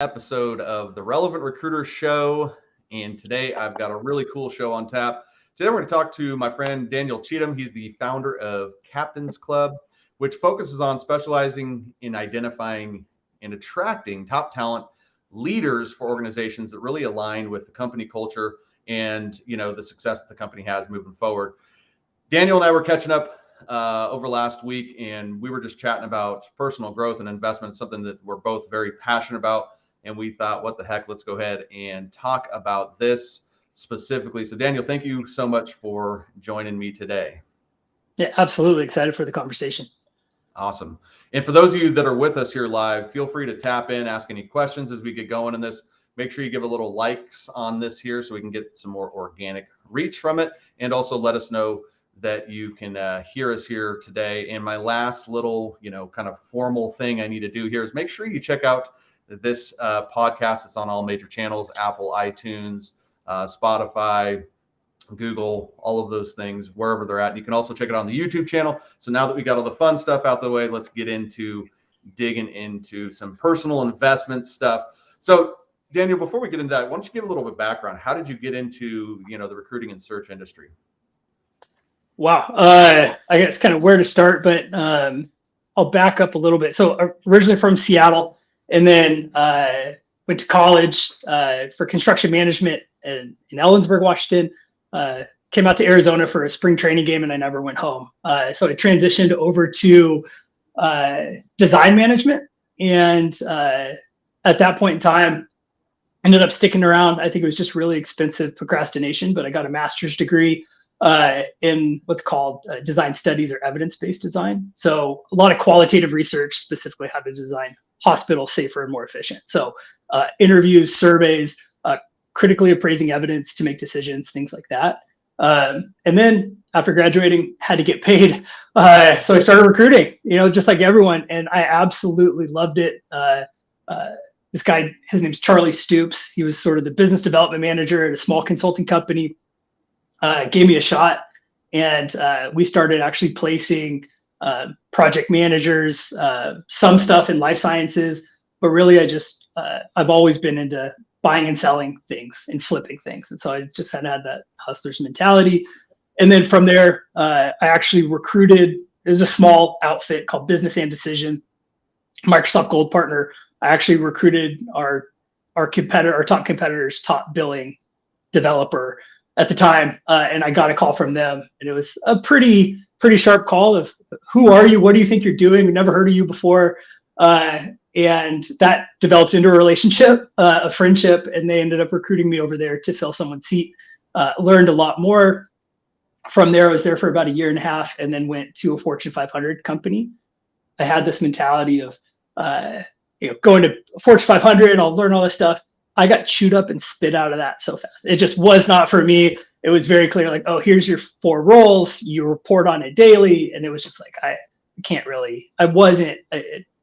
episode of the Relevant Recruiter Show. And today I've got a really cool show on tap. Today we're going to talk to my friend Daniel Cheetham. He's the founder of Captain's Club, which focuses on specializing in identifying and attracting top talent leaders for organizations that really align with the company culture and the success that the company has moving forward. Daniel and I were catching up over last week, and we were just chatting about personal growth and investment, something that we're both very passionate about. And we thought, what the heck, let's go ahead and talk about this specifically. So Daniel, thank you so much for joining me today. Yeah, absolutely excited for the conversation. Awesome. And for those of you that are with us here live, feel free to tap in, ask any questions as we get going in this. Make sure you give a little likes on this here so we can get some more organic reach from it. And also let us know that you can hear us here today. And my last little, kind of formal thing I need to do here is make sure you check out this podcast. It's on all major channels: Apple, iTunes, Spotify, Google, all of those things, wherever they're at. And you can also check it on the YouTube channel. So now that we got all the fun stuff out the way, let's get into digging into some personal investment stuff. So Daniel, before we get into that, why don't you give a little bit of background? How did you get into, the recruiting and search industry? Wow. I guess kind of where to start, but I'll back up a little bit. So originally from Seattle, and then went to college for construction management in Ellensburg, Washington. Came out to Arizona for a spring training game, and I never went home. So I transitioned over to design management. And at that point in time, ended up sticking around. I think it was just really expensive procrastination, but I got a master's degree in what's called design studies or evidence-based design. So a lot of qualitative research, specifically how to design hospitals safer and more efficient. So interviews, surveys, critically appraising evidence to make decisions, things like that. And then after graduating, had to get paid. So I started recruiting, just like everyone. And I absolutely loved it. This guy, his name's Charlie Stoops. He was sort of the business development manager at a small consulting company. Gave me a shot, and we started actually placing project managers, some stuff in life sciences, but really I've always been into buying and selling things and flipping things. And so I just had that hustler's mentality. And then from there, I actually recruited, it was a small outfit called Business and Decision, Microsoft Gold partner. I actually recruited our top competitor's top billing developer at the time. And I got a call from them, and it was a pretty sharp call of, who are you? What do you think you're doing? We've never heard of you before. And that developed into a relationship, a friendship, and they ended up recruiting me over there to fill someone's seat. Learned a lot more from there. I was there for about a year and a half, and then went to a Fortune 500 company. I had this mentality of, going to Fortune 500, I'll learn all this stuff. I got chewed up and spit out of that so fast. It just was not for me. It was very clear, like, oh, here's your 4 roles. You report on it daily. And it was just like, I wasn't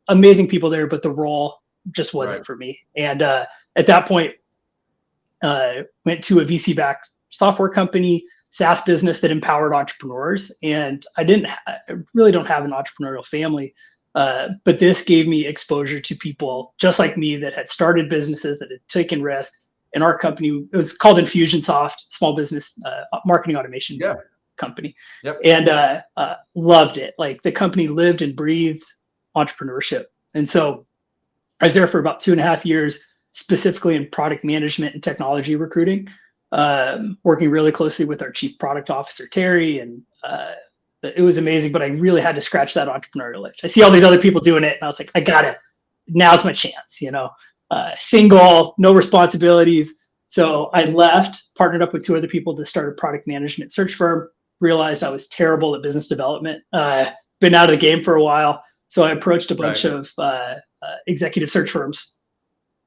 amazing people there, but the role just wasn't for me. And at that point, went to a VC-backed software company, SaaS business that empowered entrepreneurs. And I really don't have an entrepreneurial family. But this gave me exposure to people just like me that had started businesses, that had taken risks. In our company, it was called Infusionsoft, small business marketing automation company. Yep. And loved it. Like, the company lived and breathed entrepreneurship. And so I was there for about 2.5 years, specifically in product management and technology recruiting, working really closely with our chief product officer, Terry, and it was amazing, but I really had to scratch that entrepreneurial itch. I see all these other people doing it, and I was like, I got it. Now's my chance, single, no responsibilities. So I left, partnered up with 2 other people to start a product management search firm, realized I was terrible at business development, been out of the game for a while. So I approached a bunch of executive search firms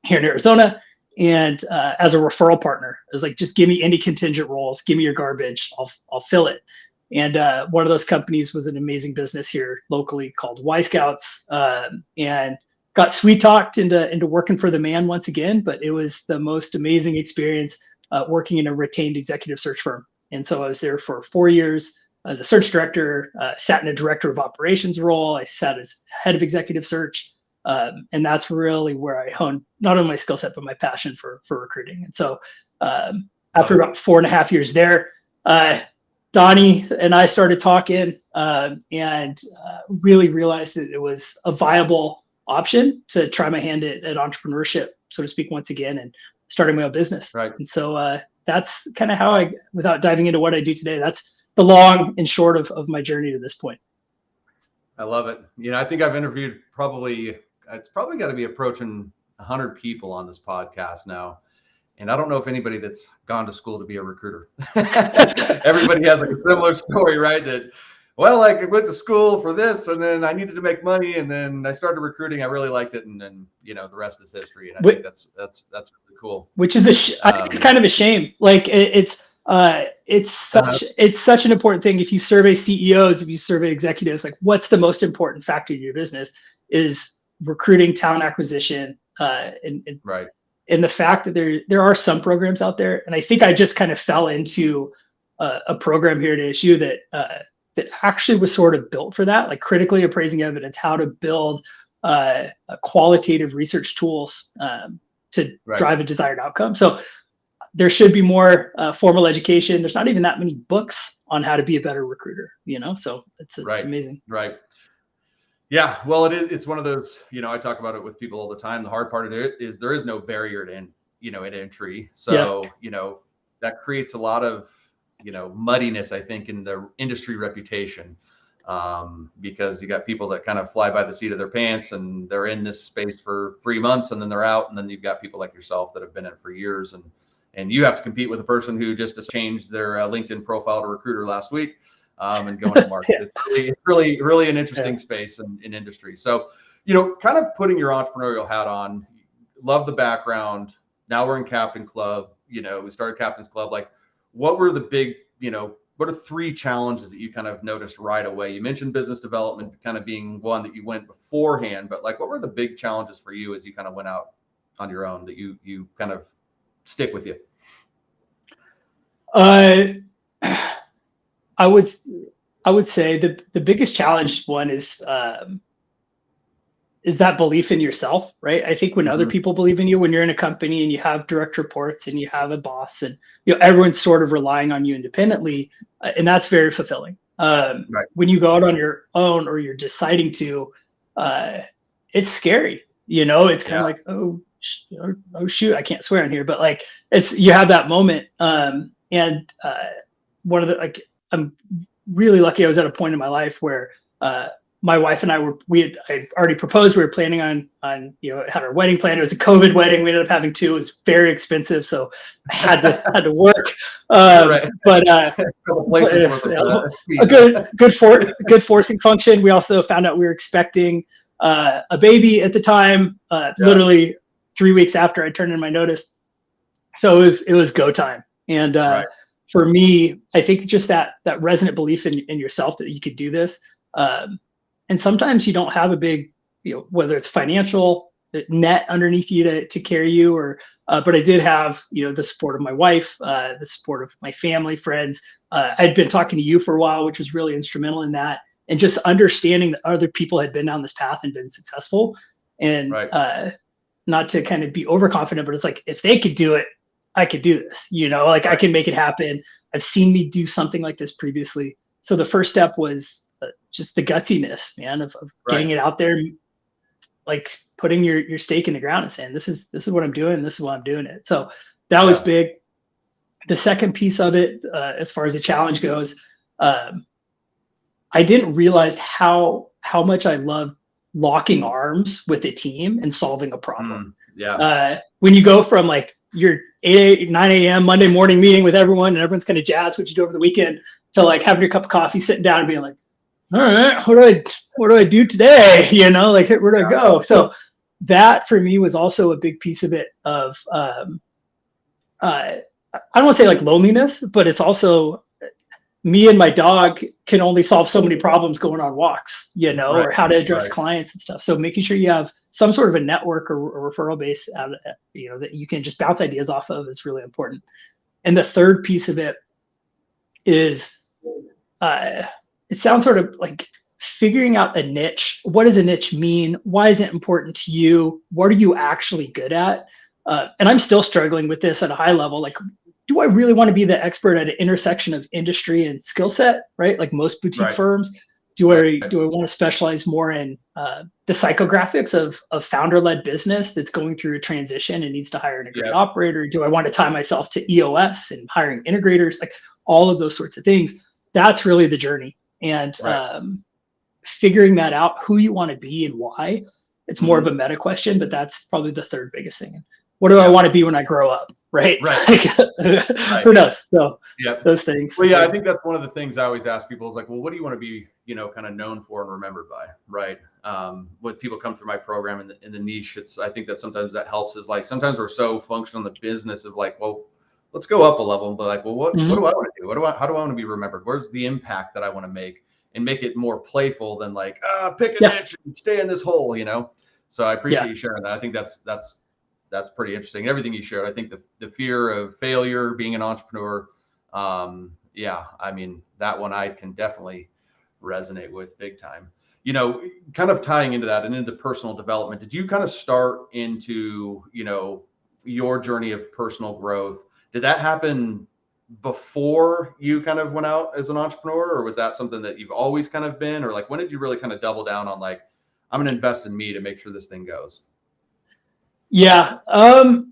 here in Arizona. And as a referral partner, I was like, just give me any contingent roles, give me your garbage, I'll fill it. And one of those companies was an amazing business here locally called Y Scouts, and got sweet talked into working for the man once again. But it was the most amazing experience working in a retained executive search firm. And so I was there for 4 years as a search director, sat in a director of operations role. I sat as head of executive search, And that's really where I honed not only my skill set, but my passion for recruiting. And so after about 4.5 years there, Donnie and I started talking and really realized that it was a viable option to try my hand at entrepreneurship, so to speak, once again, and starting my own business. Right. And so that's kind of how I, without diving into what I do today, that's the long and short of my journey to this point. I love it. I think I've interviewed it's probably got to be approaching 100 people on this podcast now. And I don't know if anybody that's gone to school to be a recruiter. Everybody has like a similar story, right? That, well, I went to school for this and then I needed to make money and then I started recruiting. I really liked it. And then, the rest is history. And I think that's really cool. Which is I think it's kind of a shame. Like it's such an important thing. If you survey CEOs, if you survey executives, like what's the most important factor in your business is recruiting, talent acquisition, and right. And the fact that there are some programs out there, and I think I just kind of fell into a program here at ASU that actually was sort of built for that, like critically appraising evidence, how to build qualitative research tools to drive a desired outcome. So there should be more formal education. There's not even that many books on how to be a better recruiter, so it's amazing. Right. Yeah. Well, it's one of those, I talk about it with people all the time. The hard part of it is there is no barrier to, at entry. So, that creates a lot of, muddiness, I think, in the industry reputation, because you got people that kind of fly by the seat of their pants and they're in this space for 3 months and then they're out. And then you've got people like yourself that have been in it for years, and you have to compete with a person who just has changed their LinkedIn profile to recruiter last week. And going to market. It's really an interesting space in industry. So, kind of putting your entrepreneurial hat on, love the background. Now we're in Captain Club, we started Captain's Club. Like, what were the big, what are 3 challenges that you kind of noticed right away? You mentioned business development kind of being one that you went beforehand, but like, what were the big challenges for you as you kind of went out on your own that you kind of stick with you? I would say the biggest challenge one is that belief in yourself, right? I think when other people believe in you, when you're in a company and you have direct reports and you have a boss and everyone's sort of relying on you independently, and that's very fulfilling. When you go out on your own or you're deciding to, it's scary. It's kind of like, oh shoot, I can't swear in here, but like you have that moment, and one of the I'm really lucky. I was at a point in my life where my wife and I I already proposed. We were planning on had our wedding planned. It was a COVID wedding. We ended up having 2. It was very expensive, so I had to work. But a good forcing function. We also found out we were expecting a baby at the time. Literally 3 weeks after I turned in my notice, so it was go time. And for me, I think just that resonant belief in yourself that you could do this. And sometimes you don't have a big, whether it's financial net underneath you to carry you, or, but I did have, the support of my wife, the support of my family, friends. I'd been talking to you for a while, which was really instrumental in that. And just understanding that other people had been down this path and been successful, and not to kind of be overconfident, but it's like, if they could do it, I could do this, I can make it happen. I've seen me do something like this previously. So the first step was just the gutsiness, man, of getting it out there, like putting your stake in the ground and saying, this is what I'm doing. This is why I'm doing it. So that was big. The second piece of it, as far as the challenge goes, I didn't realize how much I love locking arms with a team and solving a problem. When you go from like your 9 a.m. Monday morning meeting with everyone and everyone's kind of jazzed what you do over the weekend, to like having your cup of coffee, sitting down and being like, all right, what do I do today? Like, where do I go? So that for me was also a big piece of it of, I don't want to say like loneliness, but it's also me and my dog can only solve so many problems going on walks, or how to address clients and stuff. So making sure you have some sort of a network or referral base out of, that you can just bounce ideas off of is really important. And the third piece of it is, it sounds sort of like figuring out a niche. What does a niche mean? Why is it important to you? What are you actually good at? And I'm still struggling with this at a high level. Like, do I really want to be the expert at an intersection of industry and skill set, right? Like most boutique Right. firms. Do I want to specialize more in the psychographics of founder-led business that's going through a transition and needs to hire an great operator? Do I want to tie myself to EOS and hiring integrators? Like all of those sorts of things. That's really the journey. And figuring that out, who you want to be and why. It's more of a meta question, but that's probably the third biggest thing. What do I want to be when I grow up? Right. Like, who knows? So those things. Well, yeah, I think that's one of the things I always ask people is like, well, what do you want to be, kind of known for and remembered by? Right. When people come through my program in the niche, I think that sometimes that helps is like, sometimes we're so focused on the business of like, well, let's go up a level, but like, well, what do I want to do? How do I want to be remembered? Where's the impact that I want to make? And make it more playful than like, pick a niche and stay in this hole, So I appreciate you sharing that. I think that's pretty interesting. Everything you shared. I think the fear of failure, being an entrepreneur. I mean, that one I can definitely resonate with big time. Kind of tying into that and into personal development, did you kind of start into, your journey of personal growth? Did that happen before you kind of went out as an entrepreneur, or was that something that you've always kind of been, or like when did you really kind of double down on like, I'm going to invest in me to make sure this thing goes? Yeah. I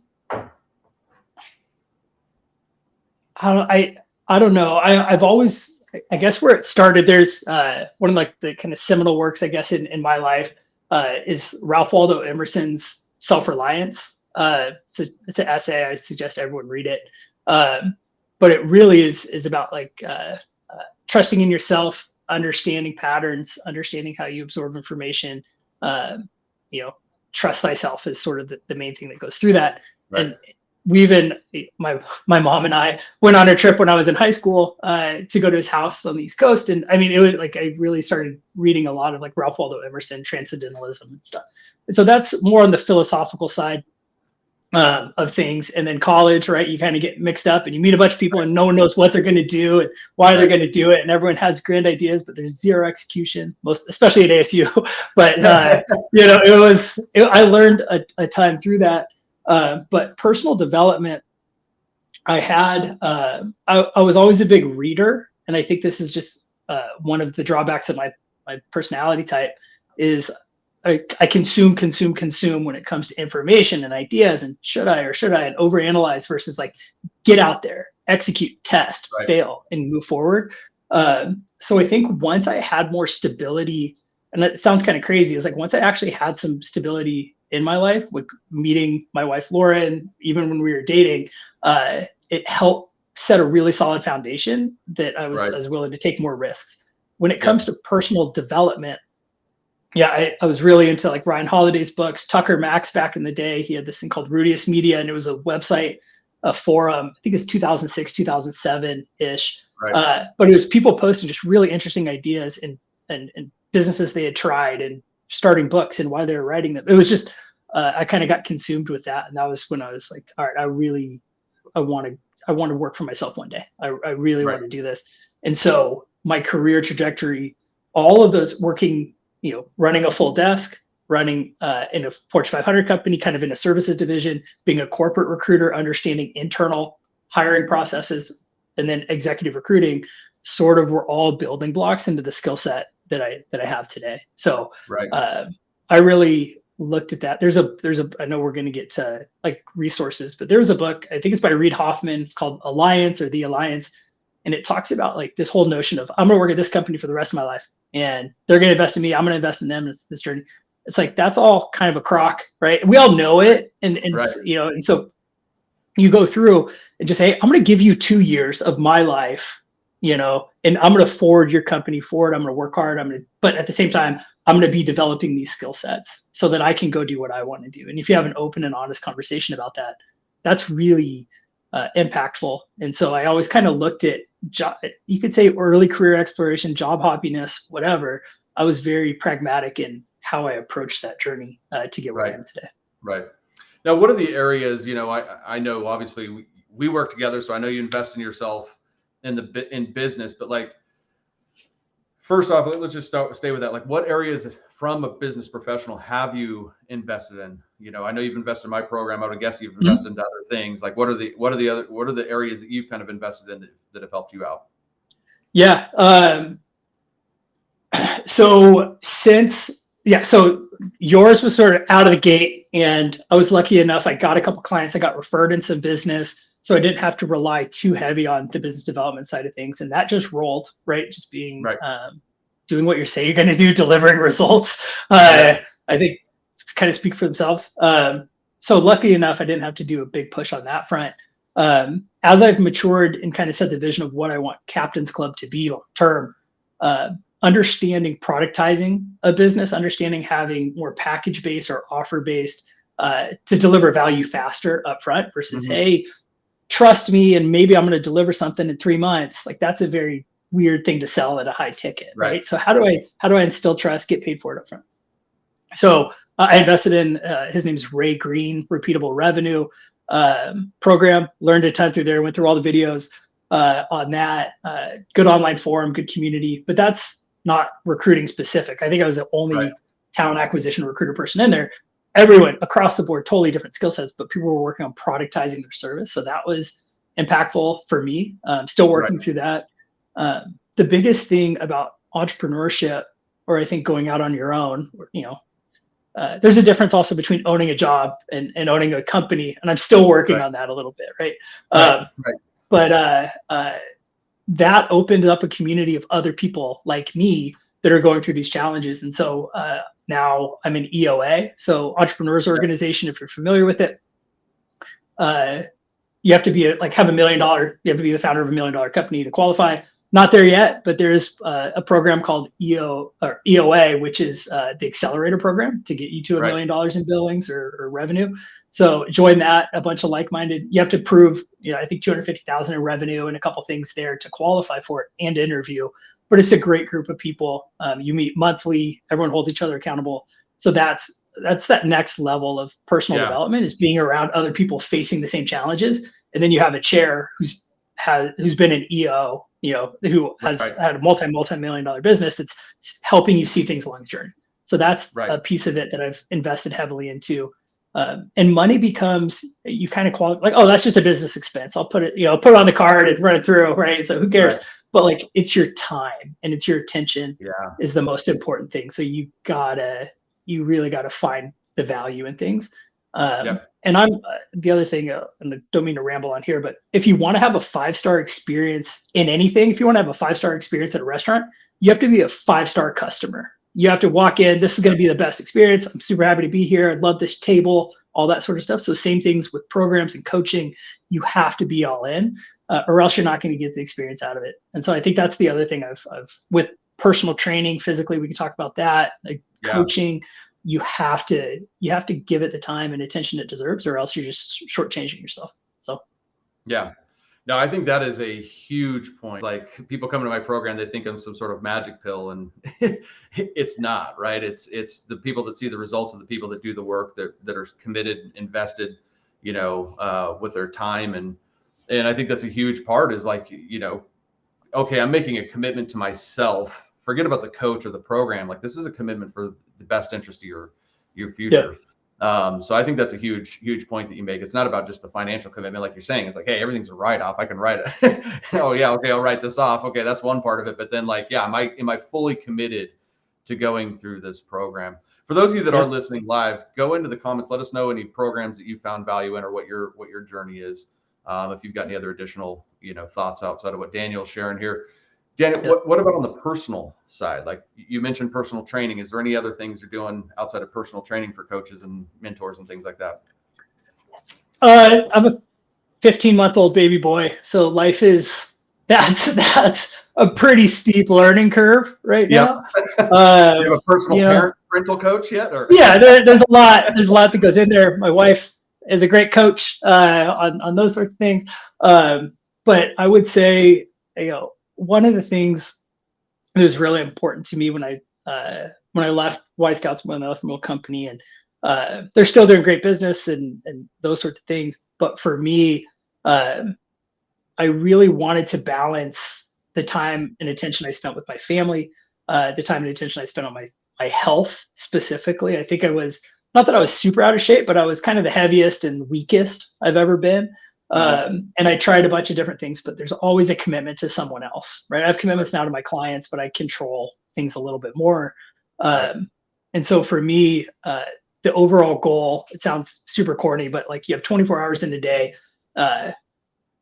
don't know. I've always, I guess where it started, there's one of like the kind of seminal works, I guess, in my life is Ralph Waldo Emerson's Self-Reliance. It's an essay. I suggest everyone read it. But it really is about like trusting in yourself, understanding patterns, understanding how you absorb information. Trust thyself is sort of the main thing that goes through that. Right. And my mom and I went on a trip when I was in high school to go to his house on the East Coast. And I mean, it was like, I really started reading a lot of like Ralph Waldo Emerson, transcendentalism and stuff. And so that's more on the philosophical side of things. And then college, right? You kind of get mixed up and you meet a bunch of people and no one knows what they're going to do and why they're going to do it. And everyone has grand ideas, but there's zero execution, especially at ASU. But, I learned a ton through that. But personal development, I had, I was always a big reader. And I think this is just one of the drawbacks of my personality type is I consume when it comes to information and ideas and should I and overanalyze versus like get out there, execute, test, fail, and move forward. So I think once I had more stability, and that sounds kind of crazy, is like once I actually had some stability in my life, with meeting my wife Laura, and even when we were dating, it helped set a really solid foundation that I was willing to take more risks. When it comes to personal development, I was really into like Ryan Holiday's books, Tucker Max back in the day. He had this thing called Rudius Media, and it was a website, a forum. I think it's 2006, 2007-ish. But it was people posting just really interesting ideas and businesses they had tried and starting books and why they were writing them. It was just, I kind of got consumed with that. And that was when I was like, all right, I want to work for myself one day. I really want to do this. And so my career trajectory, all of those working, running a full desk, running in a Fortune 500 company, kind of in a services division, being a corporate recruiter, understanding internal hiring processes, and then executive recruiting, sort of were all building blocks into the skill set that I have today. So I really looked at that. There's a I know we're going to get to like resources, but there was a book, I think it's by Reid Hoffman. It's called Alliance or The Alliance. And it talks about like this whole notion of I'm going to work at this company for the rest of my life and they're going to invest in me. I'm going to invest in them. It's this journey. It's like, that's all kind of a crock, right? We all know it. And and so you go through and just say, I'm going to give you 2 years of my life, and I'm going to forward your company forward. I'm going to work hard. But at the same time, I'm going to be developing these skill sets so that I can go do what I want to do. And if you have an open and honest conversation about that, that's really impactful. And so I always kind of looked at, you could say early career exploration, job hoppiness, whatever. I was very pragmatic in how I approached that journey to get where I am today. Right. Now, what are the areas, I know obviously we work together, so I know you invest in yourself in business, but like First off, let's just stay with that. Like, what areas from a business professional have you invested in? I know you've invested in my program. I would guess you've invested into other things. Like, what are the areas that you've kind of invested in that have helped you out? Yeah. So yours was sort of out of the gate, and I was lucky enough. I got a couple clients. I got referred in some business, so I didn't have to rely too heavy on the business development side of things, and that just rolled, right? Just being Right. doing what you say you're going to do, delivering results. Yeah. I think kind of speak for themselves. So lucky enough, I didn't have to do a big push on that front. As I've matured and kind of set the vision of what I want Captain's Club to be long term, understanding productizing a business, understanding having more package based or offer based to deliver value faster upfront versus, hey, trust me, and maybe I'm going to deliver something in 3 months. Like, that's a very weird thing to sell at a high ticket, right? So how do I instill trust, get paid for it upfront? So I invested in his name's Ray Green, repeatable revenue program. Learned a ton through there. Went through all the videos on that. Good online forum, good community, but that's not recruiting specific. I think I was the only talent acquisition recruiter person in there. Everyone across the board, totally different skill sets, but people were working on productizing their service. So that was impactful for me. Still working through that. The biggest thing about entrepreneurship, or I think going out on your own, there's a difference also between owning a job and owning a company. And I'm still working on that a little bit. But that opened up a community of other people like me that are going through these challenges. And so now I'm in EOA. So Entrepreneurs Organization, if you're familiar with it, you have to be have $1 million. You have to be the founder of $1 million company to qualify. Not there yet, but there's a program called EOA, which is the accelerator program to get you to $1 million in billings or revenue. So join that. A bunch of like-minded. You have to prove, I think 250,000 in revenue and a couple things there to qualify for it and interview. But it's a great group of people. You meet monthly. Everyone holds each other accountable. So that's that next level of personal development, is being around other people facing the same challenges. And then you have a chair who's been an EO, who has had a multi-million-dollar business that's helping you see things along the journey. So that's a piece of it that I've invested heavily into. And money becomes, you kind of qualify, like, oh, that's just a business expense. I'll put it on the card and run it through, right? So who cares? But it's your time and it's your attention is the most important thing. So you really gotta find the value in things. And I'm the other thing, and I don't mean to ramble on here, but if you want to have a 5-star experience in anything, if you want to have a 5-star experience at a restaurant, you have to be a 5-star customer. You have to walk in, this is going to be the best experience. I'm super happy to be here. I love this table, all that sort of stuff. So same things with programs and coaching. You have to be all in, or else you're not going to get the experience out of it. And so I think that's the other thing I've with personal training, physically, we can talk about that, coaching. You have to give it the time and attention it deserves, or else you're just shortchanging yourself. So, no, I think that is a huge point. Like, people come to my program, they think I'm some sort of magic pill, and it's not, right? It's the people that see the results of the people that do the work, that are committed, invested, with their time, and I think that's a huge part. Is okay, I'm making a commitment to myself. Forget about the coach or the program. Like, this is a commitment for the best interest of your future. So I think that's a huge point that you make. It's not about just the financial commitment, like you're saying. It's like, hey, everything's a write-off. I can write it. Oh yeah, okay, I'll write this off. Okay, that's one part of it. But then, am I fully committed to going through this program? For those of you that are listening live, go into the comments. Let us know any programs that you found value in, or what your journey is. If you've got any other additional thoughts outside of what Daniel's sharing here. Daniel, what about on the personal side? Like, you mentioned personal training. Is there any other things you're doing outside of personal training for coaches and mentors and things like that? I'm a 15-month-old baby boy, so life is that's a pretty steep learning curve right now. Do you have a personal parental coach yet? Or? Yeah, there's a lot that goes in there. My wife is a great coach on those sorts of things. But I would say, one of the things that was really important to me when I left Y Scouts, when I left my old company, and they're still doing great business and those sorts of things. But for me, I really wanted to balance the time and attention I spent with my family the time and attention I spent on my health specifically. I think I was, not that I was super out of shape, but I was kind of the heaviest and weakest I've ever been. And I tried a bunch of different things, but there's always a commitment to someone else, right? I have commitments now to my clients, but I control things a little bit more. And so for me, the overall goal, it sounds super corny, but like you have 24 hours in a day,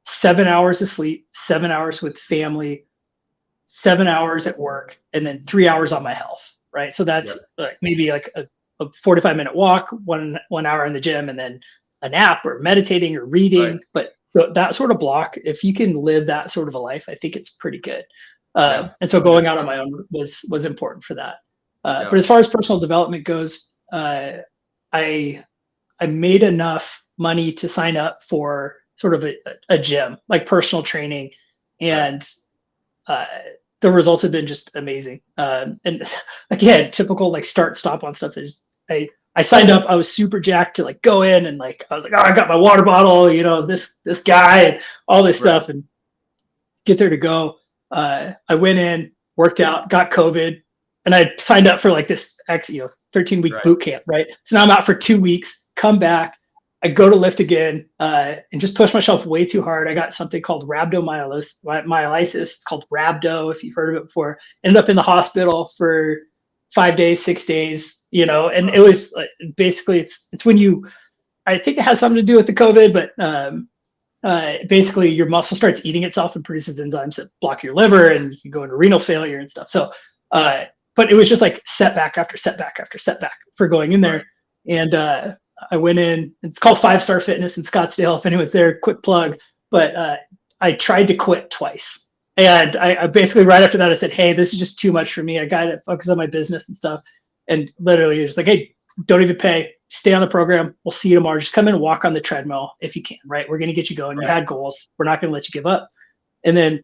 7 hours of sleep, 7 hours with family, 7 hours at work, and then 3 hours on my health, right? So that's like maybe like a 45-minute walk, one hour in the gym, and then a nap or meditating or reading. But that sort of block, if you can live that sort of a life, I think it's pretty good. And so going out on my own was important for that. But as far as personal development goes, I made enough money to sign up for sort of a gym, like personal training, and the results have been just amazing. And again, typical like start stop on stuff. I signed up. I was super jacked to like go in and like I was like, oh, I got my water bottle, you know, this guy and all this stuff, and get there to go. I went in, worked out, got COVID, and I signed up for like this 13-week boot camp, right? So now I'm out for 2 weeks, come back, I go to lift again, and just push myself way too hard. I got something called rhabdomyolysis. It's called rhabdo, if you've heard of it before. Ended up in the hospital for 5 days, 6 days, you know, and it was basically it's when you, I think it has something to do with the COVID, but basically your muscle starts eating itself and produces enzymes that block your liver, and you can go into renal failure and stuff. So, but it was just like setback after setback after setback for going in there. And I went in, it's called 5-Star Fitness in Scottsdale. If anyone's there, quick plug. But I tried to quit twice. And I basically right after that, I said, hey, this is just too much for me. I got to focus on my business and stuff. And literally it's like, hey, don't even pay. Stay on the program. We'll see you tomorrow. Just come in and walk on the treadmill if you can, right? We're going to get you going. You had goals. We're not going to let you give up. And then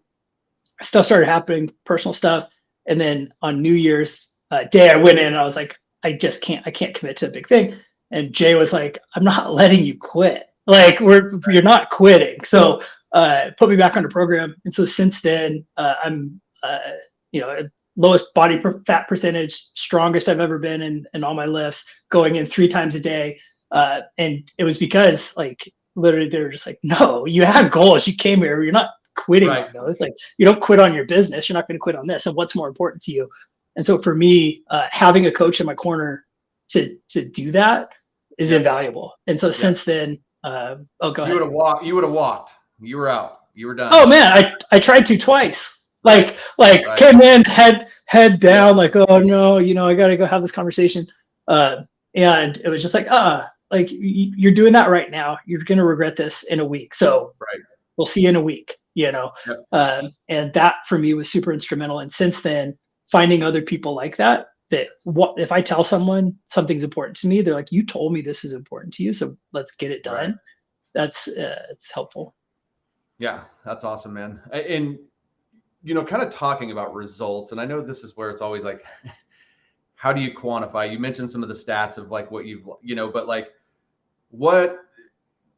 stuff started happening, personal stuff. And then on New Year's Day, I went in and I was like, I can't commit to a big thing. And Jay was like, I'm not letting you quit. Like you're not quitting. So put me back on the program. And so since then, I'm, lowest body fat percentage, strongest I've ever been in all my lifts, going in 3 times a day. And it was because like, literally they were just like, no, you had goals. You came here. You're not quitting on those. Like you don't quit on your business. You're not going to quit on this. And what's more important to you? And so for me, having a coach in my corner to do that is invaluable. And so since then, go ahead. You would have walked. You were out. You were done. Oh man, I tried to twice. Like came in head down, like, oh no, I got to go have this conversation. And it was just like, like you're doing that right now. You're going to regret this in a week. So we'll see you in a week, and that for me was super instrumental. And since then, finding other people like that if I tell someone something's important to me, they're like, you told me this is important to you, so let's get it done. That's it's helpful. Yeah, that's awesome, man. And kind of talking about results, and I know this is where it's always like, how do you quantify? You mentioned some of the stats of like what you've, but like what,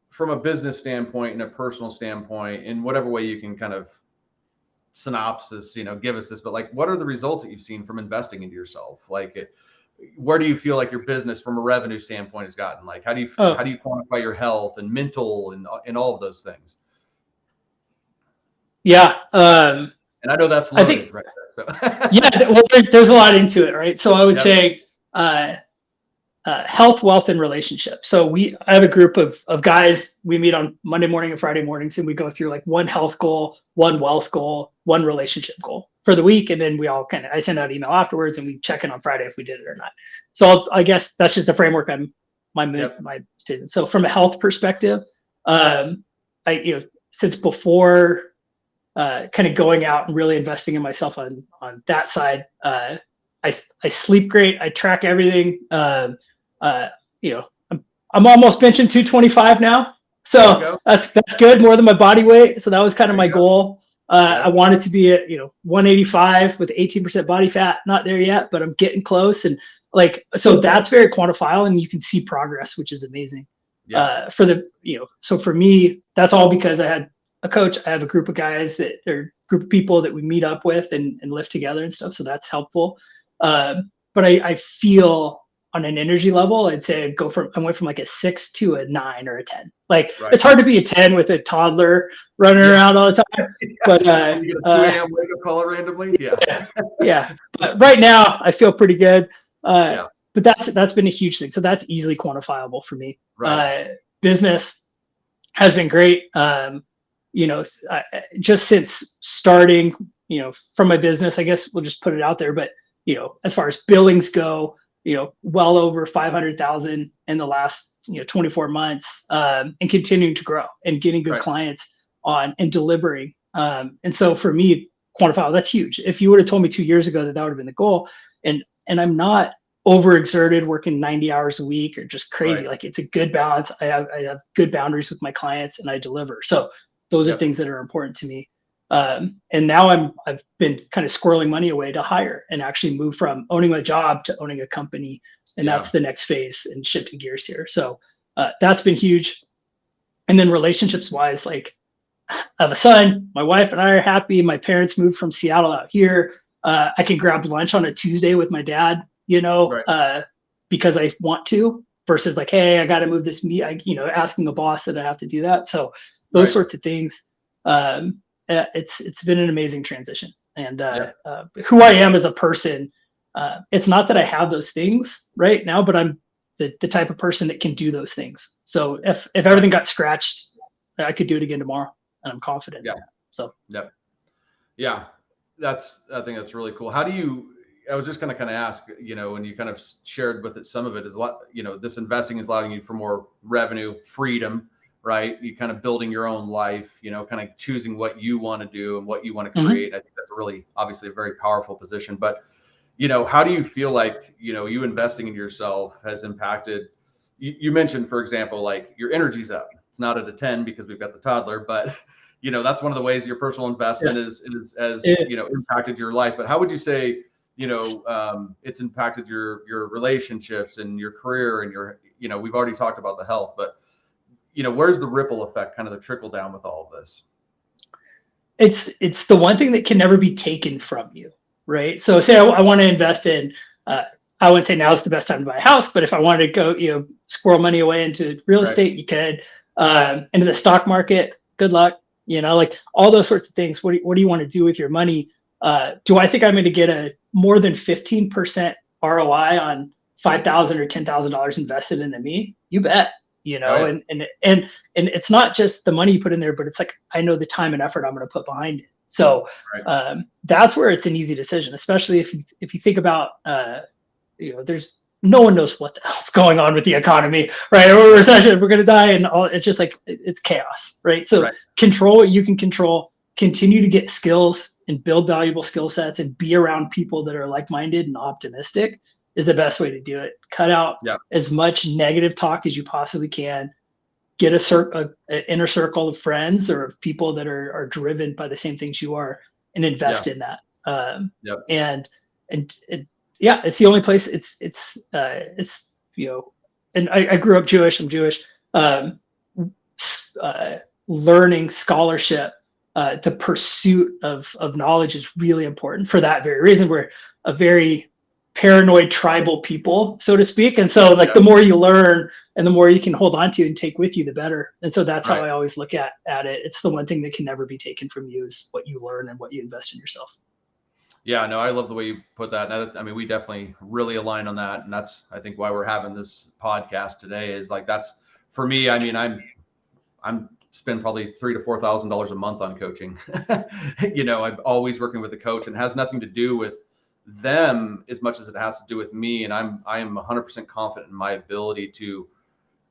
from a business standpoint and a personal standpoint, in whatever way you can kind of synopsis, give us this, but like, what are the results that you've seen from investing into yourself? Like, where do you feel like your business from a revenue standpoint has gotten? Like, how do you quantify your health and mental and all of those things? Yeah. And I know that's loaded, I think, right there. So. Yeah. Well, there's a lot into it, right? So I would say, health, wealth, and relationships. So I have a group of guys. We meet on Monday morning and Friday mornings, and we go through like one health goal, one wealth goal, one relationship goal for the week. And then we all I send out email afterwards, and we check in on Friday if we did it or not. So I guess that's just the framework my students. So from a health perspective, since before kind of going out and really investing in myself on that side, I sleep great. I track everything. I'm almost benching 225 now. So that's good, more than my body weight. So that was kind of my goal. I wanted to be at 185 with 18% body fat. Not there yet, but I'm getting close. And so that's very quantifiable, and you can see progress, which is amazing. So for me, that's all because I had a coach, I have a group of guys that are group of people that we meet up with and lift together and stuff. So that's helpful. But I feel on an energy level, I'd say I went from like a 6 to a 9 or a 10. Like it's hard to be a 10 with a toddler running around all the time. But you get a 2 a.m. wake up call randomly. Yeah. But right now I feel pretty good. But that's been a huge thing. So that's easily quantifiable for me. Business has been great. Just since starting, from my business, I guess we'll just put it out there. But, as far as billings go, well over 500,000 in the last, 24 months, and continuing to grow and getting good clients on and delivering. And so for me, quantifiable, that's huge. If you would have told me 2 years ago that would have been the goal, and I'm not overexerted working 90 hours a week or just crazy, like it's a good balance. I have good boundaries with my clients and I deliver. So those are things that are important to me. And now I've been kind of squirreling money away to hire and actually move from owning my job to owning a company. And that's the next phase and shifting gears here. So that's been huge. And then relationships wise, like I have a son, my wife and I are happy. My parents moved from Seattle out here. I can grab lunch on a Tuesday with my dad, because I want to, versus like, hey, I got to move this asking a boss that I have to do that. So those sorts of things. It's been an amazing transition, and who I am as a person. It's not that I have those things right now, but I'm the type of person that can do those things. So if everything got scratched, I could do it again tomorrow, and I'm confident. So I think that's really cool. I was just going to kind of ask, when you kind of shared with it, some of it is a lot, this investing is allowing you for more revenue, freedom, right? You kind of building your own life, kind of choosing what you want to do and what you want to create. I think that's really, obviously a very powerful position, but, how do you feel like, you investing in yourself has impacted, you mentioned, for example, like your energy's up. It's not at a 10 because we've got the toddler, but that's one of the ways your personal investment has impacted your life. But how would you say, it's impacted your relationships and your career and your, we've already talked about the health, but where's the ripple effect, kind of the trickle down with all of this? It's the one thing that can never be taken from you, right? So say I want to invest in, I wouldn't say now is the best time to buy a house, but if I wanted to go, squirrel money away into real estate, you could, into the stock market, good luck, like all those sorts of things. What do you want to do with your money? Do I think I'm going to get a more than 15% ROI on $5,000 or $10,000 invested into me? You bet. And it's not just the money you put in there, but it's like, I know the time and effort I'm going to put behind it. So that's where it's an easy decision, especially if you think about, there's no one knows what the hell's going on with the economy, right? Or recession, we're going to die, and all. It's just like, it's chaos, right? So control what you can control, continue to get skills and build valuable skill sets and be around people that are like-minded and optimistic is the best way to do it. Cut out as much negative talk as you possibly can. Get an inner circle of friends or of people that are driven by the same things you are, and invest in that. And it's the only place. It's and I grew up Jewish. I'm Jewish. Learning scholarship, the pursuit of knowledge is really important for that very reason. We're a very paranoid tribal people, so to speak. And so the more you learn and the more you can hold on to and take with you, the better. And so that's how I always look at it. It's the one thing that can never be taken from you is what you learn and what you invest in yourself. Yeah, no, I love the way you put that. I mean, we definitely really align on that. And that's, I think, why we're having this podcast today is like, that's for me. I mean, I'm spend probably $3,000 to $4,000 a month on coaching. I'm always working with a coach, and it has nothing to do with them as much as it has to do with me. And I am 100% confident in my ability to,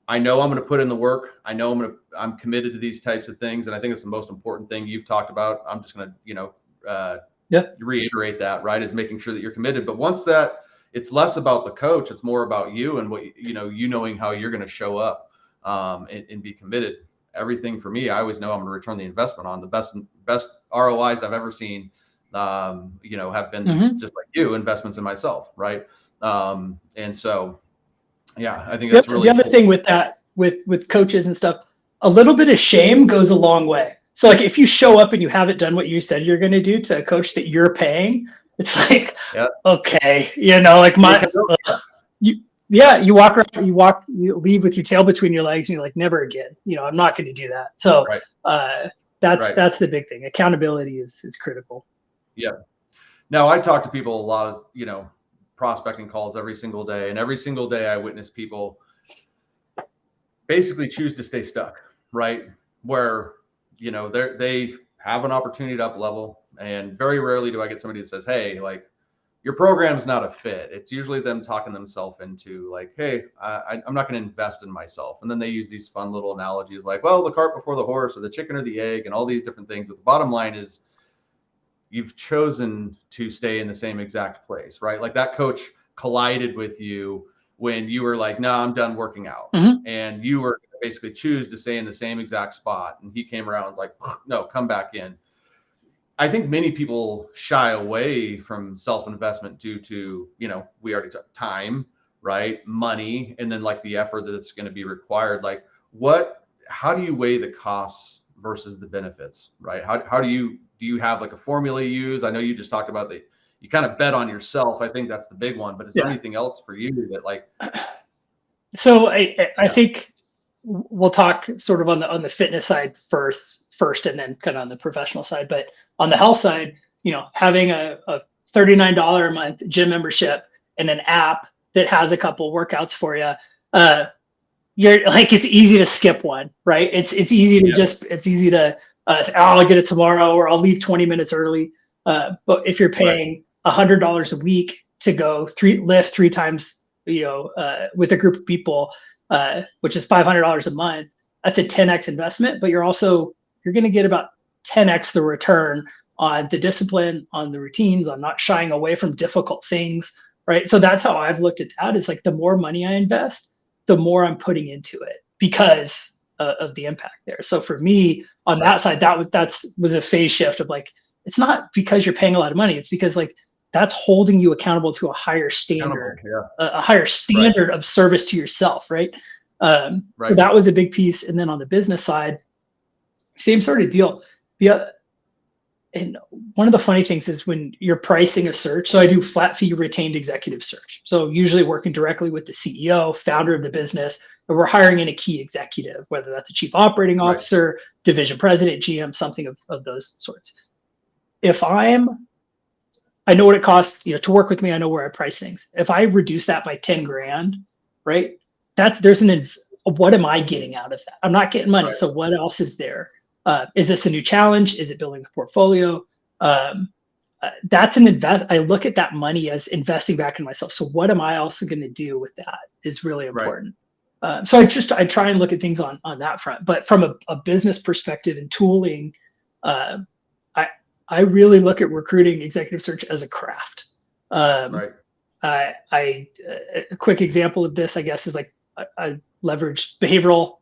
I know I'm going to put in the work. I know I'm committed to these types of things. And I think it's the most important thing you've talked about. I'm just going to, reiterate that, right, is making sure that you're committed. But once that, it's less about the coach, it's more about you and what, you knowing how you're going to show up and be committed. Everything for me, I always know I'm going to return the investment on. The best ROIs I've ever seen, have been just like you, investments in myself, right? And so, I think that's really the other thing with that, with coaches and stuff. A little bit of shame goes a long way. So like if you show up and you haven't done what you said you're going to do to a coach that you're paying, it's like, Yeah. okay, you know, like you walk around, you leave with your tail between your legs and you're like, never again, you know, I'm not going to do that. So Right. that's the big thing. Accountability is critical. Yeah. Now I talk to people a lot of, prospecting calls every single day, and every single day I witness people basically choose to stay stuck, right? Where, they have an opportunity to up level, and very rarely do I get somebody that says, hey, like, your program's not a fit. It's usually them talking themselves into like, hey, I'm not going to invest in myself. And then they use these fun little analogies like, well, the cart before the horse, or the chicken or the egg, and all these different things. But the bottom line is, you've chosen to stay in the same exact place, right? Like that coach collided with you when you were like, no, I'm done working out. Mm-hmm. And you were basically choose to stay in the same exact spot. And he came around like, no, come back in. I think many people shy away from self-investment due to, we already took time, right? Money, and then like the effort that it's going to be required. Like how do you weigh the costs versus the benefits, right? How do you have like a formula you use? I know you just talked about you kind of bet on yourself. I think that's the big one, but is there anything else for you that like? So I think we'll talk sort of on the fitness side first, and then kind of on the professional side. But on the health side, having a $39 a month gym membership and an app that has a couple workouts for you, you're like, it's easy to skip one, right? It's easy to say, oh, I'll get it tomorrow, or I'll leave 20 minutes early. But if you're paying $100 a week to go lift three times, with a group of people, which is $500 a month, that's a 10x investment. But you're going to get about 10x the return on the discipline, on the routines, on not shying away from difficult things, right? So that's how I've looked at that. Is like, the more money I invest, the more I'm putting into it because of the impact there. So for me on that side, that was a phase shift of like, it's not because you're paying a lot of money. It's because like, that's holding you accountable to a higher standard, a higher standard of service to yourself. Right. So that was a big piece. And then on the business side, same sort of deal. And one of the funny things is when you're pricing a search, so I do flat fee retained executive search. So usually working directly with the CEO, founder of the business, and we're hiring in a key executive, whether that's a chief operating officer, division president, GM, something of those sorts. If I know what it costs, to work with me, I know where I price things. If I reduce that by 10 grand, right? What am I getting out of that? I'm not getting money. So what else is there? Is this a new challenge? Is it building a portfolio? That's an invest. I look at that money as investing back in myself. So what am I also going to do with that is really important. So I try and look at things on that front. But from a business perspective and tooling, I really look at recruiting executive search as a craft. A quick example of this, I guess, is like I leverage behavioral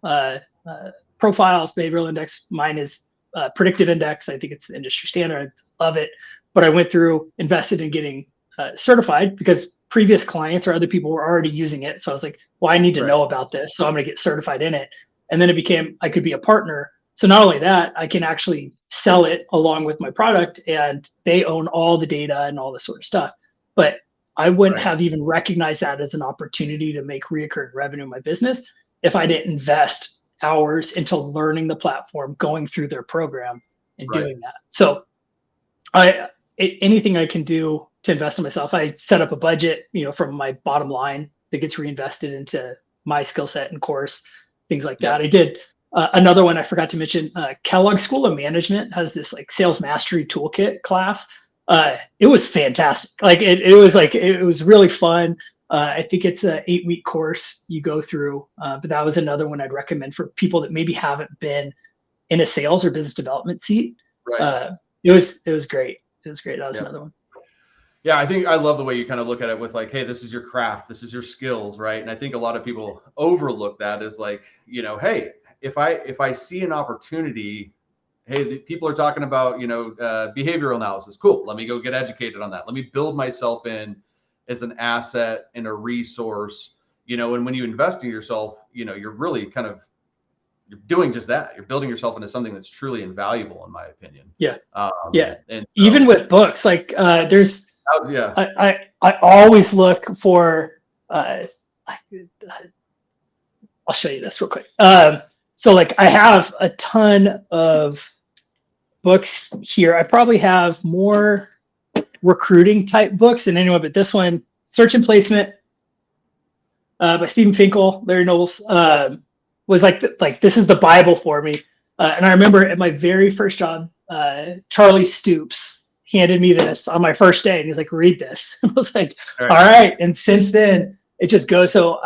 profiles, behavioral index. Mine is predictive index. I think it's the industry standard. I love it. But I went through, invested in getting certified because previous clients or other people were already using it. So I was like, well, I need to know about this. So I'm going to get certified in it. And then it became, I could be a partner. So not only that, I can actually sell it along with my product, and they own all the data and all this sort of stuff. But I wouldn't have even recognized that as an opportunity to make recurring revenue in my business if I didn't invest hours into learning the platform, going through their program and doing that. So anything I can do to invest in myself, I set up a budget, from my bottom line that gets reinvested into my skill set and course, things like that. I did another one I forgot to mention. Kellogg School of Management has this like sales mastery toolkit class. It was fantastic. Like it was really fun. I think it's an 8-week course you go through, but that was another one I'd recommend for people that maybe haven't been in a sales or business development seat. It was great. It was great. That was another one. Yeah, I think I love the way you kind of look at it with like, hey, this is your craft, this is your skills, right? And I think a lot of people overlook that as like, hey, if I see an opportunity, hey, people are talking about, behavioral analysis. Cool. Let me go get educated on that. Let me build myself in as an asset and a resource, and when you invest in yourself, you're really kind of doing just that. You're building yourself into something that's truly invaluable, in my opinion. Yeah. Yeah. And even with books, like there's, yeah, I always look for, I'll show you this real quick. So like I have a ton of books here. I probably have more recruiting type books than anyone, but this one, Search and Placement, by Stephen Finkel, Larry Nobles, was like this is the Bible for me. And I remember at my very first job, Charlie Stoops handed me this on my first day, and he's like, "Read this." I was like, "All right." And since then, it just goes. So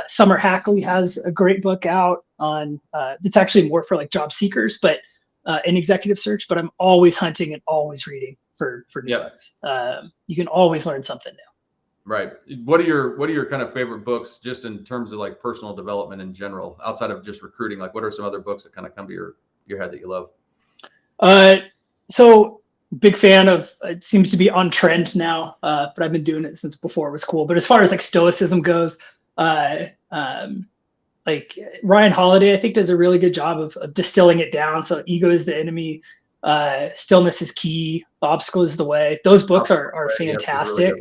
Summer Hackley has a great book out on. It's actually more for like job seekers, but in executive search. But I'm always hunting and always reading for new books. You can always learn something new. Right. What are your kind of favorite books, just in terms of like personal development in general, outside of just recruiting? Like, what are some other books that kind of come to your head that you love? So big fan of, it seems to be on trend now, but I've been doing it since before it was cool. But as far as like stoicism goes, like Ryan Holiday, I think does a really good job of distilling it down. So ego is the enemy. Stillness is key. The obstacle is the way. Those books are fantastic.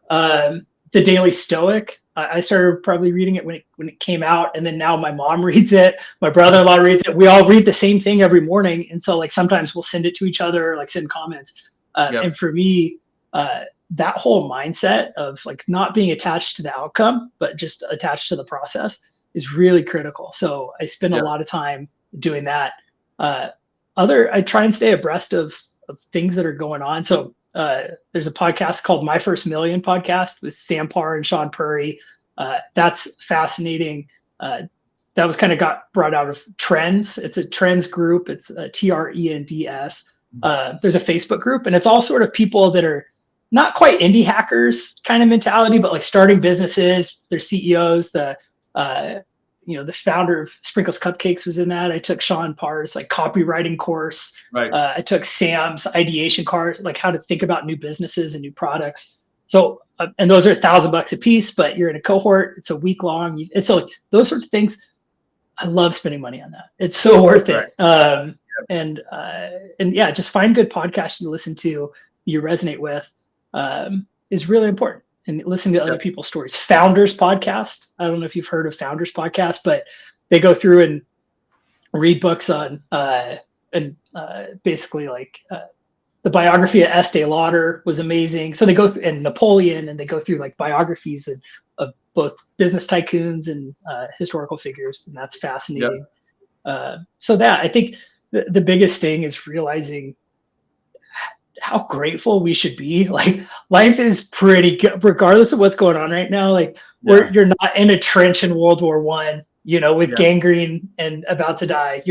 The Daily Stoic, I started probably reading it when it came out, and then now my mom reads it, my brother-in-law reads it. We all read the same thing every morning, and so like sometimes we'll send it to each other, like send comments. And for me, that whole mindset of like not being attached to the outcome, but just attached to the process is really critical. So I spend a lot of time doing that. I try and stay abreast of things that are going on. So there's a podcast called My First Million podcast with Sam Parr and Sean Purry. That's fascinating. That was kind of got brought out of Trends. It's a Trends group. It's TRENDS. There's a Facebook group, and it's all sort of people that are not quite indie hackers kind of mentality, but like starting businesses. They're CEOs. The founder of Sprinkles Cupcakes was in that. I took Sean Parr's like copywriting course. Right. I took Sam's ideation course, like how to think about new businesses and new products. So, and those are $1,000 a piece, but you're in a cohort. It's a week long. And so like, those sorts of things, I love spending money on that. It's so worth it. And yeah, just find good podcasts to listen to you resonate with is really important. And listening to other people's stories. Founders Podcast. I don't know if you've heard of Founders Podcast, but they go through and read books on basically like the biography of Estee Lauder was amazing. So they go through, and Napoleon, and they go through like biographies of both business tycoons and historical figures, and that's fascinating. So that I think the biggest thing is realizing how grateful we should be. Like life is pretty good, regardless of what's going on right now. Like you're not in a trench in World War I, with gangrene and about to die.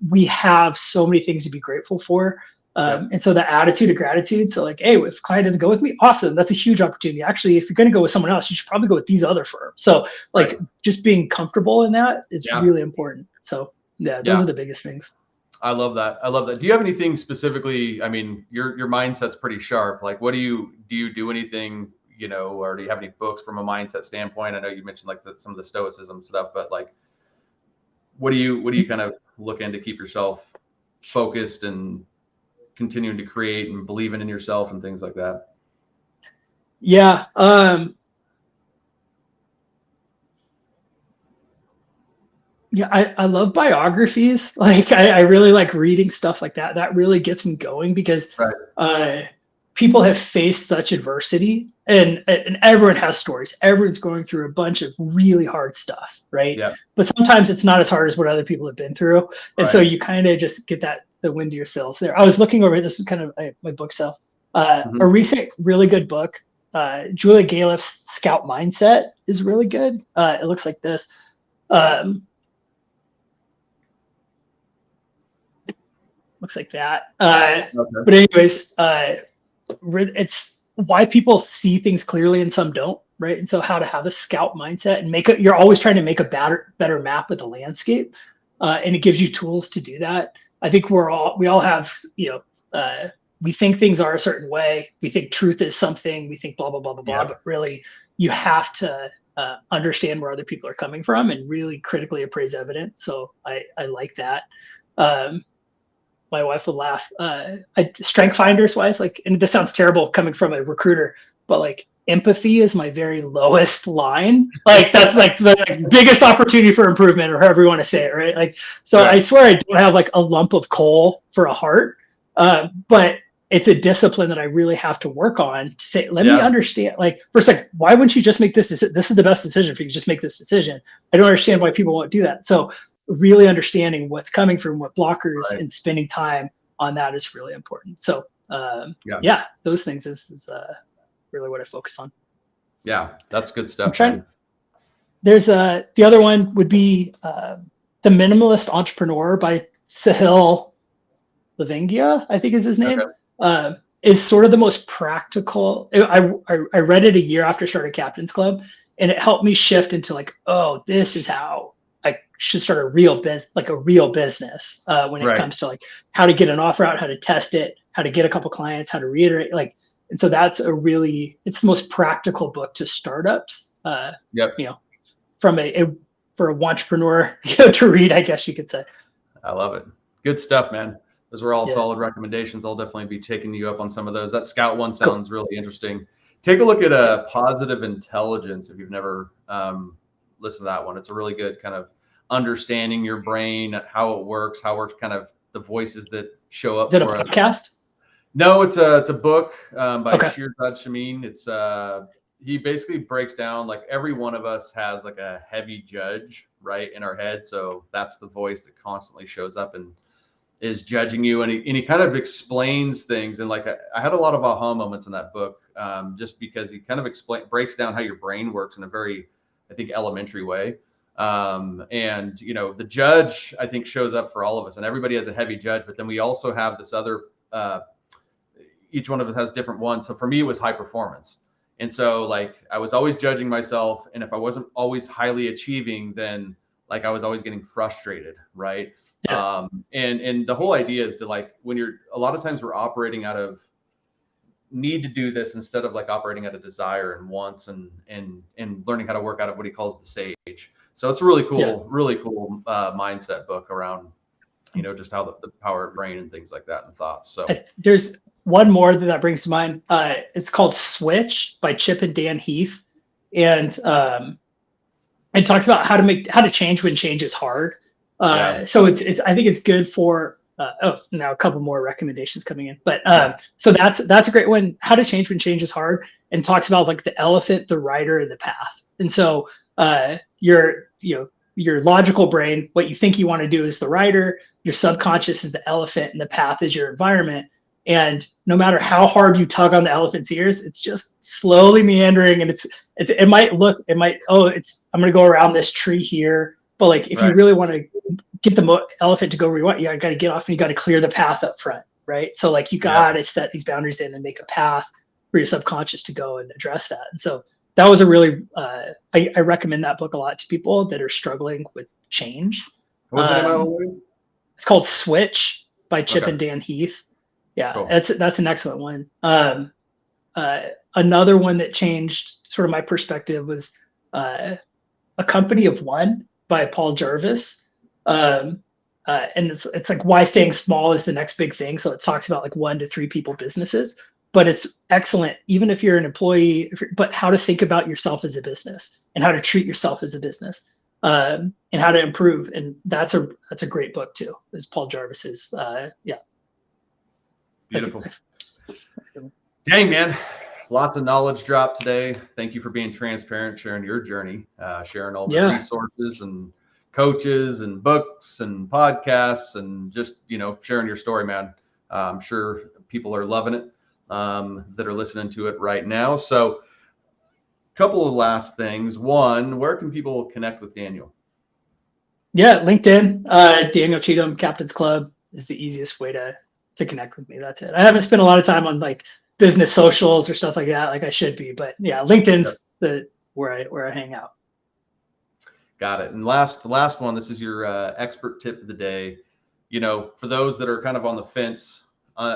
We have so many things to be grateful for. And so the attitude of gratitude. So like, hey, if client doesn't go with me, awesome. That's a huge opportunity. Actually, if you're going to go with someone else, you should probably go with these other firms. So like just being comfortable in that is really important. So those are the biggest things. I love that. Do you have anything specifically? I mean, your mindset's pretty sharp. Like, what do you do anything, or do you have any books from a mindset standpoint? I know you mentioned like some of the stoicism stuff, but like, what do you kind of look in to keep yourself focused and continuing to create and believing in yourself and things like that? Yeah. Yeah, I love biographies. Like I really like reading stuff like that. That really gets me going because people have faced such adversity, and everyone has stories. Everyone's going through a bunch of really hard stuff, right? Yeah. But sometimes it's not as hard as what other people have been through, and so you kind of just get the wind to your sails there. I was looking over. This is kind of my bookshelf. A recent really good book, Julia Galef's Scout Mindset is really good. It looks like this. Looks like that. But anyways, it's why people see things clearly and some don't, right? And so how to have a scout mindset and you're always trying to make a better map of the landscape. And it gives you tools to do that. I think we all have, we think things are a certain way. We think truth is something. We think blah, blah, blah, blah, blah. But really, you have to understand where other people are coming from and really critically appraise evidence. So I like that. Um, my wife will laugh. Strength finders wise, like, and this sounds terrible coming from a recruiter, but like empathy is my very lowest line. Like that's like the biggest opportunity for improvement, or however you want to say it, right? Like, so Right. I swear I don't have like a lump of coal for a heart, but it's a discipline that I really have to work on to say, let me understand, like, first, like, why wouldn't you just make this is the best decision for you, just make this decision. I don't understand why people won't do that. So really understanding what's coming from, what blockers, Right. and spending time on that is really important. So those things is really what I focus on. Yeah, that's good stuff. There's the other one would be The Minimalist Entrepreneur by Sahil Lavingia, I think is his name. Okay. Is sort of the most practical. I read it a year after starting Captain's Club, and it helped me shift into like, oh, this is how I should start a real business when it comes to like how to get an offer out, how to test it, how to get a couple clients, how to reiterate, like. And so that's it's the most practical book to startups. You know, from for a entrepreneur to read, I guess you could say. I love it. Good stuff, man. Those were all solid recommendations. I'll definitely be taking you up on some of those. That Scout one sounds really interesting. Take a look at Positive Intelligence if you've never listened to that one. It's a really good kind of understanding your brain, how it works, how we're kind of the voices that show up. Is it a podcast? No, it's a book by Shirzad Shamin. It's he basically breaks down like every one of us has like a heavy judge right in our head. So that's the voice that constantly shows up and is judging you, and he kind of explains things, and like I had a lot of aha moments in that book, just because he kind of breaks down how your brain works in a very, I think, elementary way. And you know, the judge, I think, shows up for all of us, and everybody has a heavy judge, but then we also have this other, each one of us has different ones. So for me, it was high performance. And so like I was always judging myself, and if I wasn't always highly achieving, then like I was always getting frustrated, right? And the whole idea is to like, when a lot of times we're operating out of need to do this instead of like operating out of desire and wants and learning how to work out of what he calls the sage. So it's a really cool mindset book around, you know, just how the power of brain and things like that and thoughts. So there's one more that brings to mind. It's called Switch by Chip and Dan Heath. And it talks about how to change when change is hard. So it's I think it's good for now a couple more recommendations coming in, but so that's a great one. How to change when change is hard, and talks about like the elephant, the rider, and the path. And so your logical brain, what you think you want to do is the rider, your subconscious is the elephant, and the path is your environment. And no matter how hard you tug on the elephant's ears, it's just slowly meandering, and I'm going to go around this tree here. But like, if you really want to get the elephant to go where you want, you got to get off and you got to clear the path up front, right? So like, you got to set these boundaries in and make a path for your subconscious to go and address that. And so that was a really, I recommend that book a lot to people that are struggling with change. What's the name of it? It's called Switch by Chip and Dan Heath. Yeah, cool. That's an excellent one. Another one that changed sort of my perspective was A Company of One by Paul Jarvis. And it's like why staying small is the next big thing. So it talks about like 1 to 3 people businesses, but it's excellent even if you're an employee, but how to think about yourself as a business and how to treat yourself as a business, and how to improve. And that's a great book too, is Paul Jarvis's. Beautiful. Dang, man. Lots of knowledge dropped today. Thank you for being transparent, sharing your journey, sharing all the resources and coaches and books and podcasts, and just, you know, sharing your story, man. I'm sure people are loving it, that are listening to it right now. So a couple of last things. One, where can people connect with Daniel? Yeah, LinkedIn, Daniel Cheetham, Captain's Club is the easiest way to connect with me. That's it. I haven't spent a lot of time on like business socials or stuff like that, like I should be, but yeah, LinkedIn's where I hang out. Got it. And last one, this is your expert tip of the day. You know, for those that are kind of on the fence,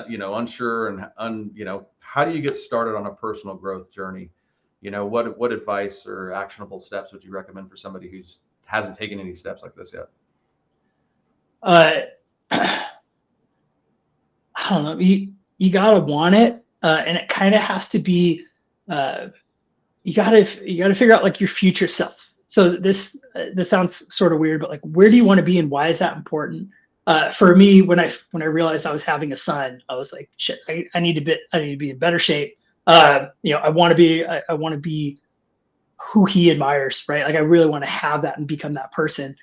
you know, unsure and you know, how do you get started on a personal growth journey? what advice or actionable steps would you recommend for somebody who hasn't taken any steps like this yet? I don't know. You gotta want it, and it kind of has to be. You gotta figure out like your future self. So this sounds sort of weird, but like, where do you want to be, and why is that important? For me, when I realized I was having a son, I was like, shit, I need to be in better shape. I want to be who he admires, right? Like I really want to have that and become that person.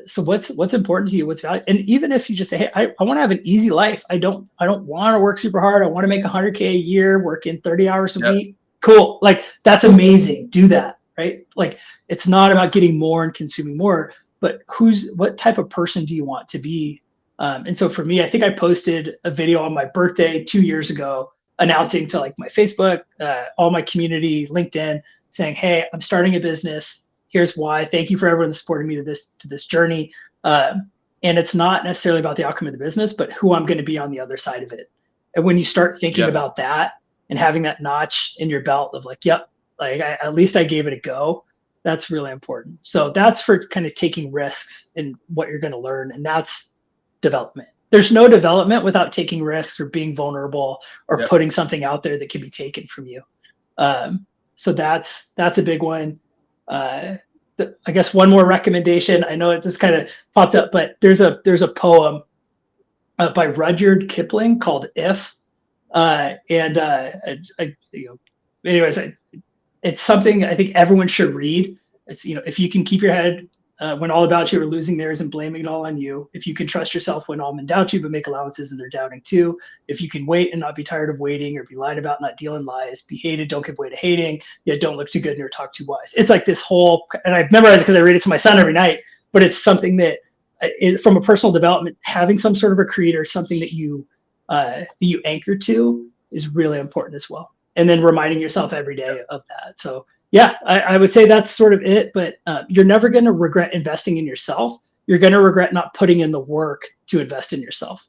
So what's important to you? What's valuable? And even if you just say, hey, I want to have an easy life. I don't want to work super hard. I want to make $100K a year, working 30 hours a week. Cool. Like that's amazing. Do that. Right. Like it's not about getting more and consuming more, but what type of person do you want to be? And so for me, I think I posted a video on my birthday 2 years ago, announcing to like my Facebook, all my community, LinkedIn, saying, hey, I'm starting a business. Here's why. Thank you for everyone that supported me to this journey. And it's not necessarily about the outcome of the business, but who I'm going to be on the other side of it. And when you start thinking about that and having that notch in your belt of like, yep, like at least I gave it a go, that's really important. So that's for kind of taking risks in what you're going to learn. And that's development. There's no development without taking risks or being vulnerable or putting something out there that can be taken from you. So that's a big one. I guess one more recommendation. I know this kind of popped up, but there's a poem by Rudyard Kipling called "If," anyways, it's something I think everyone should read. It's if you can keep your head when all about you are losing theirs and blaming it all on you. If you can trust yourself when all men doubt you, but make allowances and they're doubting too. If you can wait and not be tired of waiting, or be lied about, not deal in lies. Be hated, don't give way to hating. Yet don't look too good nor talk too wise. It's like this whole, and I've memorized it because I read it to my son every night. But it's something that, from a personal development, having some sort of a creator, something that you anchor to, is really important as well. And then reminding yourself every day of that. So yeah, I would say that's sort of it, but you're never going to regret investing in yourself. You're going to regret not putting in the work to invest in yourself.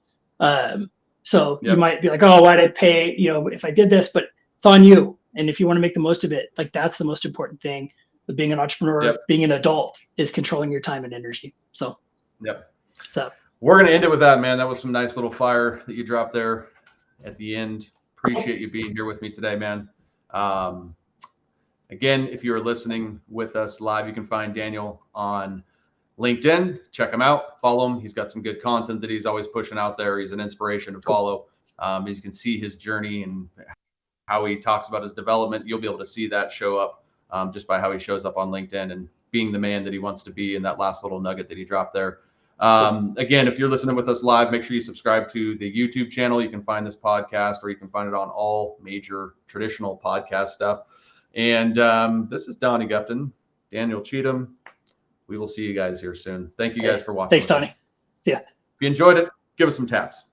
So you might be like, oh, why'd I pay, if I did this, but it's on you. And if you want to make the most of it, like that's the most important thing with being an entrepreneur, being an adult, is controlling your time and energy. So, so we're going to end it with that, man. That was some nice little fire that you dropped there at the end. Appreciate you being here with me today, man. Again, if you're listening with us live, you can find Daniel on LinkedIn. Check him out. Follow him. He's got some good content that he's always pushing out there. He's an inspiration to follow. As you can see his journey and how he talks about his development, you'll be able to see that show up just by how he shows up on LinkedIn and being the man that he wants to be, in that last little nugget that he dropped there. Again, if you're listening with us live, make sure you subscribe to the YouTube channel. You can find this podcast, or you can find it on all major traditional podcast stuff. And this is Donnie Gupton, Daniel Cheetham. We will see you guys here soon. Thank you guys for watching. Thanks, Donnie. See ya. If you enjoyed it, give us some taps.